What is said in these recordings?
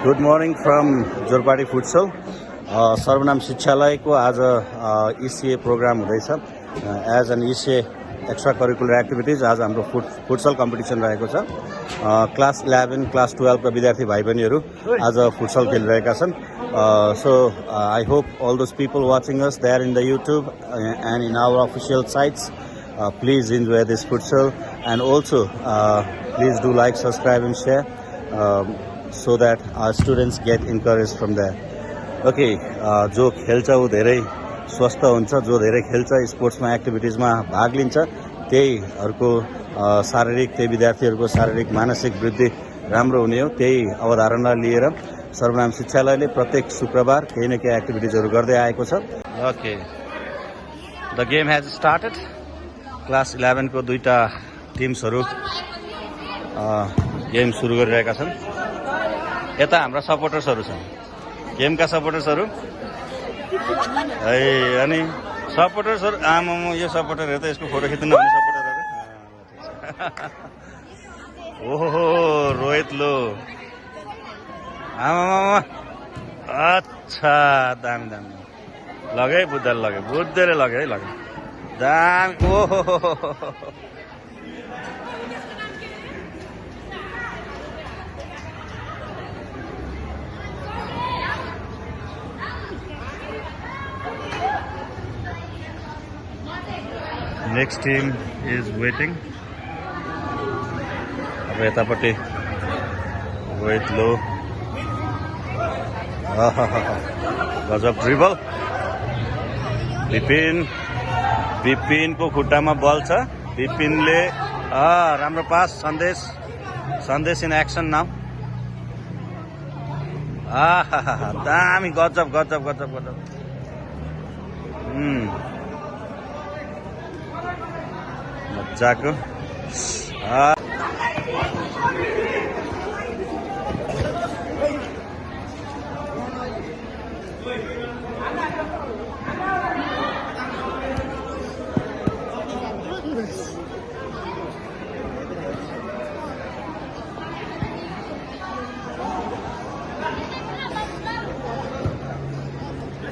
Good morning from Jorpati futsal Sarwanam शिक्षालयको आज ECA program हुँदैछ as an ECA extra curricular activities आज हाम्रो फुटसल कम्पिटिसन रहेको छ क्लास 11 क्लास 12 का विद्यार्थी भाइ बहिनीहरू आज फुटसल खेलिरहेका छन् so I hope all those people watching us there in the YouTube and in our official sites please enjoy this futsal and also please do like, subscribe and share so that our students get encouraged from there. Okay, जो खेल्छ ऊ धेरै स्वस्थ हुन्छ, जो धेरै खेल्छ स्पोर्ट्समा एक्टिभिटिजमा भाग लिन्छ त्यहीहरूको शारीरिक त्यही विद्यार्थीहरूको शारीरिक मानसिक वृद्धि राम्रो हुने हो। त्यही अवधारणा लिएर सर्वनाम शिक्षालयले प्रत्येक शुक्रबार केही न केही एक्टिभिटिजहरू गर्दै आएको छ। Okay, the game has started. Class 11 को दुईटा टिम्सहरू गेम सुरु गरिरहेका छन्। यता हाम्रा सपोर्टर्सहरू छन्, गेमका सपोर्टर्सहरू है। अनि सपोर्टर्सहरू आमा यो सपोर्टर हेर त, यसको फोटो खिच्नु नहुने सपोर्टरहरू। ओहो रोहित लो आमा अच्छा दामी दामी लगे बुद्धले लगे, बुद्धले लगे है, लगे दामी। ओहो नेक्स्ट टीम इज वेटिंग। अब यतापट्टि रोहित लो गजब ड्रिबल। विपिन को खुट्टामा बल छ। विपिनले राम्रो पास। सन्देश इन एक्सन नाउ। दामी गजब गजब गजब गजब। मजाको।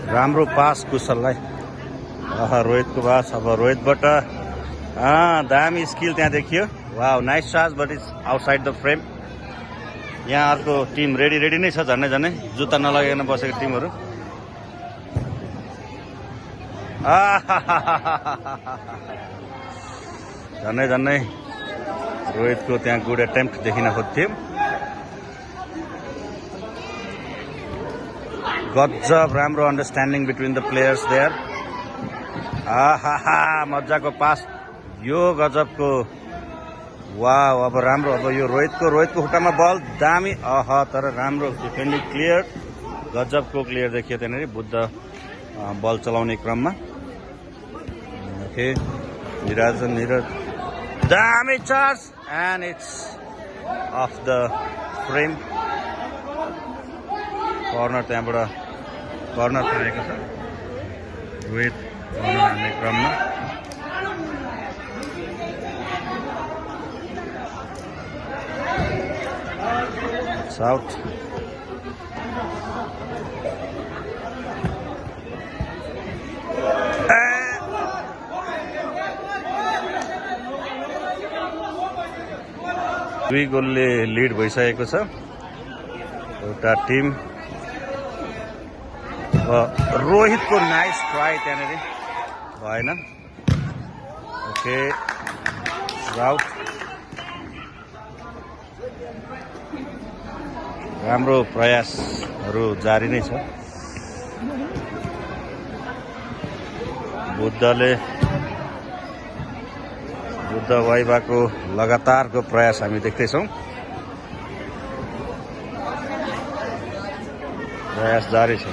राम्रो पास कुशललाई। रोहितको पास। अब रोहितबाट दामी स्किल त्यहाँ देखियो। Wow, nice shot but it's outside the frame. यहाँ अर्को टिम रेडी नै छ, झन्नै जुत्ता नलगाइकन बसेको टिमहरू। झन्नै रोहितको त्यहाँ गुड एटेम्प्ट देखिन खोज्थ्यो। गजब राम्रो understanding between the players there. मजाको पास यो गजबको। वाव, अब राम्रो। अब यो रोहितको खुट्टामा बल दामी। तर राम्रो डिफेन्डिङ क्लियर। गजबको क्लियर देखियो त्यहाँनिर बुद्ध बल चलाउने क्रममा। ओके, निरज दामी charge and it's of the frame. Corner, त्यहाँबाट कर्नर पाएको छ रोहित कर्नर हान्ने क्रममा। साउथ दुई गोलले लिड भइसकेको छ एउटा टिम। रोहितको नाइस ट्राई त्यहाँनिर भएन। ओके, राउट राम्रो प्रयासहरू जारी नै छ। बुद्ध वाइबाको लगातारको प्रयास हामी देख्दैछौँ। प्रयास जारी छ।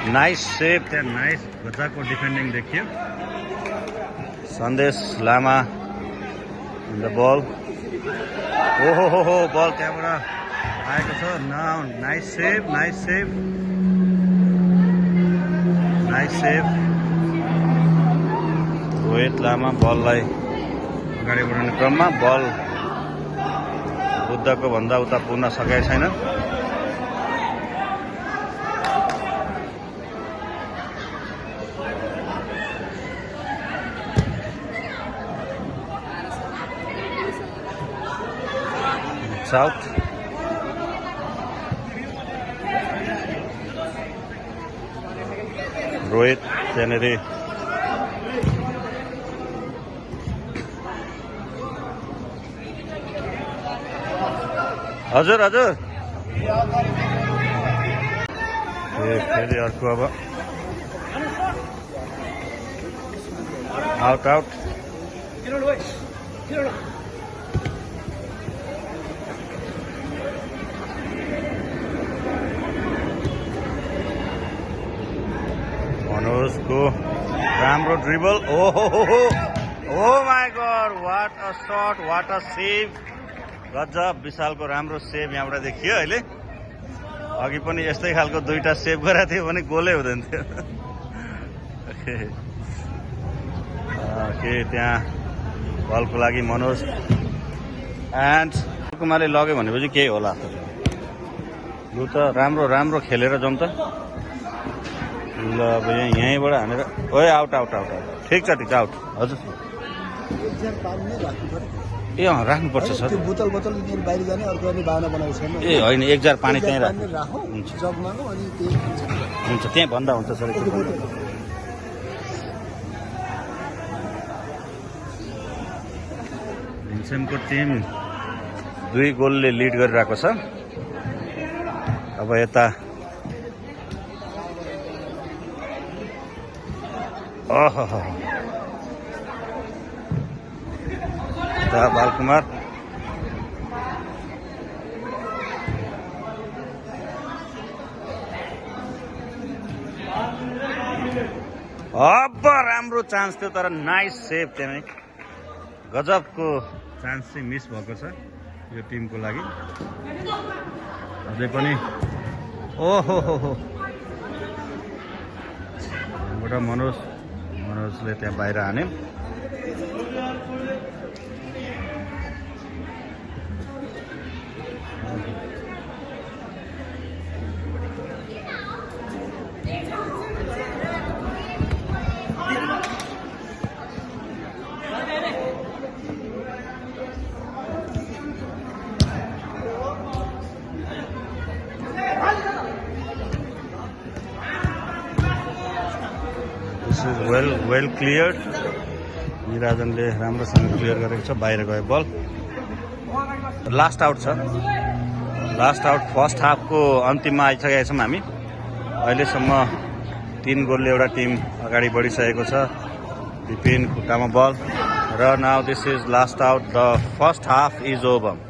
नाइस सेभ त्यहाँ, नाइस गजाको डिफेन्डिङ देखियो। सन्देश लामा इन द बल। ओहो बल त्यहाँबाट आएको छ। नाइस सेभ रोहित लामा बललाई अगाडि बढाउने क्रममा बल बुद्धको भन्दा उता पुग्न सकेको छैन। साउथ रोहित त्यहाँनिर हजुर फेरि अर्को अब आउट मनोजको राम्रो dribble. Oh my god what a shot what a save. गजब विशालको राम्रो सेभ यहाँबाट देखियो। अहिले अघि पनि यस्तै खालको दुईटा सेभ गरेको थियो भने गोलै हुँदैन थियो। के त्यहाँ बलको लागि मनोज एन्ड कुमारले लग्यो भनेपछि केही होला। लु त राम्रो खेलेर जाउँ त। ल अब यहीँबाट हानेर आउट ठिक छ आउट। हजुर ए राख्नुपर्छ सर। बोतल बाहिर जाने अर्को बाहना बनाएको छैन। ए होइन 1 जार पानी त्यहीँ हुन्छ त्यहीँ भन्दा हुन्छ सर। भीमसेनको टिम 2 गोलले लिड गरिरहेको छ। अब यता बालकुमार अब राम्रो चान्स थियो तर नाइस सेभ त्यहाँ गजबको चान्स चाहिँ मिस भएको छ यो टिमको लागि। अझै पनि मनोजले त्यहाँ बाहिर हाने। This is well cleared. निराजनले राम्रोसँग क्लियर गरेको छ। बाहिर गयो बल। लास्ट आउट छ। लास्ट आउट फर्स्ट हाफको अन्तिममा आइसकेका छौँ हामी। अहिलेसम्म 3 गोलले एउटा टिम अगाडि बढिसकेको छ। विपिन खुट्टामा बल र now this is last out. The first half is over.